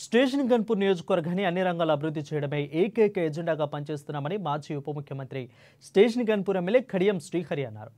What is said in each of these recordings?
Station Ghanpur నియోజకవర్గాన్ని అన్ని రంగాల అభివృద్ధి చేయడమే ఏకైక ఎజెండాగా పనిచేస్తున్నామని మాజీ ఉప ముఖ్యమంత్రి స్టేషన్ గన్పూర్ ఎమ్మెల్యే కడియం శ్రీహరి అన్నారు.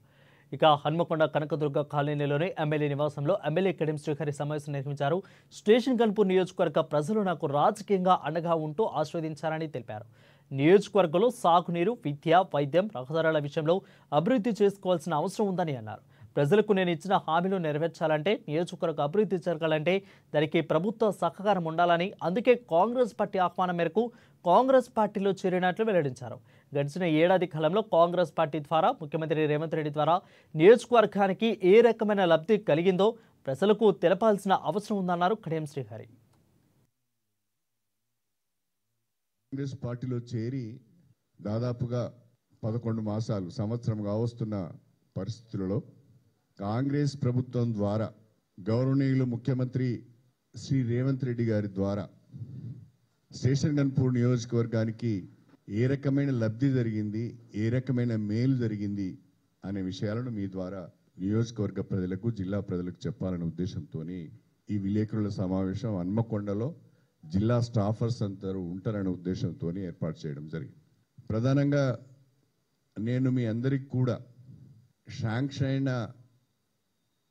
ఇక హన్మకొండ కనకదుర్గ కాలనీలోని ఎమ్మెల్యే నివాసంలో ఎమ్మెల్యే కడియం శ్రీహరి సమావేశం నిర్వహించారు. స్టేషన్ గన్పూర్ నియోజకవర్గ ప్రజలు నాకు రాజకీయంగా అండగా ఉంటూ ఆస్వాదించారని తెలిపారు. నియోజకవర్గంలో సాగునీరు, విద్య, వైద్యం, రహదారుల విషయంలో అభివృద్ధి చేసుకోవాల్సిన అవసరం ఉందని అన్నారు. ప్రజలకు నేను ఇచ్చిన హామీలు నెరవేర్చాలంటే, నియోజకవర్గ అభివృద్ధి జరగాలంటే దానికి ప్రభుత్వ సహకారం ఉండాలని, అందుకే కాంగ్రెస్ పార్టీ ఆహ్వానం మేరకు కాంగ్రెస్ పార్టీలో చేరినట్లు వెల్లడించారు. గడిచిన ఏడాది కాలంలో కాంగ్రెస్ పార్టీ ద్వారా ముఖ్యమంత్రి రేవంత్ రెడ్డి ద్వారా నియోజకవర్గానికి ఏ రకమైన లబ్ధి కలిగిందో ప్రజలకు తెలపాల్సిన అవసరం ఉందన్నారు కడియం శ్రీహరి. కాంగ్రెస్ పార్టీలో చేరి దాదాపుగా 11 మాసాలు సంవత్సరంగా వస్తున్న పరిస్థితులలో కాంగ్రెస్ ప్రభుత్వం ద్వారా గౌరవనీయులు ముఖ్యమంత్రి శ్రీ రేవంత్ రెడ్డి గారి ద్వారా స్టేషన్ గన్పూర్ నియోజకవర్గానికి ఏ రకమైన లబ్ధి జరిగింది, ఏ రకమైన మేలు జరిగింది అనే విషయాలను మీ ద్వారా నియోజకవర్గ ప్రజలకు, జిల్లా ప్రజలకు చెప్పాలనే ఉద్దేశంతో ఈ విలేకరుల సమావేశం హన్మకొండలో జిల్లా స్టాఫర్స్ అందరూ ఉంటారనే ఉద్దేశంతో ఏర్పాటు చేయడం జరిగింది. ప్రధానంగా నేను మీ అందరికి కూడా శాంక్షన్ అయిన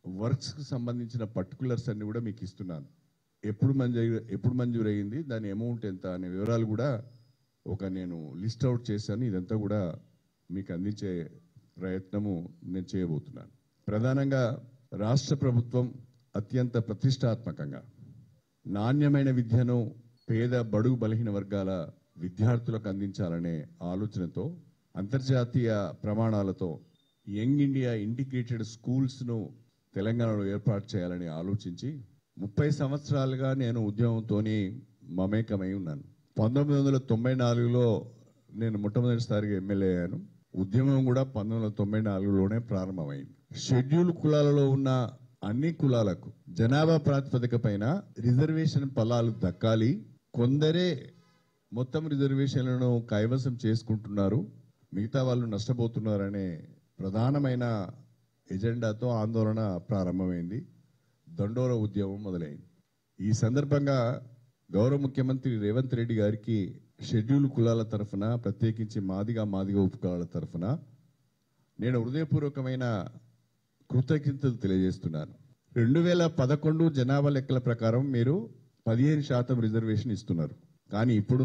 వర్క్స్కి సంబంధించిన పర్టికులర్స్ అన్ని కూడా మీకు ఇస్తున్నాను. ఎప్పుడు మంజూరు అయ్యింది, దాని అమౌంట్ ఎంత అనే వివరాలు కూడా నేను లిస్ట్ అవుట్ చేశాను. ఇదంతా కూడా మీకు అందించే ప్రయత్నము నేను చేయబోతున్నాను. ప్రధానంగా రాష్ట్ర ప్రభుత్వం అత్యంత ప్రతిష్టాత్మకంగా నాణ్యమైన విద్యను పేద, బడుగు, బలహీన వర్గాల విద్యార్థులకు అందించాలనే ఆలోచనతో అంతర్జాతీయ ప్రమాణాలతో యంగ్ ఇండియా ఇంటిగ్రేటెడ్ స్కూల్స్ను తెలంగాణలో ఏర్పాటు చేయాలని ఆలోచించి 30 సంవత్సరాలుగా నేను ఉద్యమంతో మమేకమై ఉన్నాను. 1994లో నేను మొట్టమొదటిసారిగా ఎమ్మెల్యే అయ్యాను. ఉద్యమం కూడా 1994లోనే ప్రారంభమైంది. షెడ్యూల్ కులాలలో ఉన్న అన్ని కులాలకు జనాభా ప్రాతిపదిక పైన రిజర్వేషన్ ఫలాలు దక్కాలి. కొందరే మొత్తం రిజర్వేషన్లను కైవసం చేసుకుంటున్నారు, మిగతా వాళ్ళు నష్టపోతున్నారనే ప్రధానమైన ఎజెండాతో ఆందోళన ప్రారంభమైంది. దండోర ఉద్యమం మొదలైంది. ఈ సందర్భంగా గౌరవ ముఖ్యమంత్రి రేవంత్ రెడ్డి గారికి షెడ్యూల్ కులాల తరఫున, ప్రత్యేకించి మాదిగ ఉపకులాల తరఫున నేను హృదయపూర్వకమైన కృతజ్ఞతలు తెలియజేస్తున్నాను. 2011 జనాభా లెక్కల ప్రకారం మీరు 15% రిజర్వేషన్ ఇస్తున్నారు. కానీ ఇప్పుడు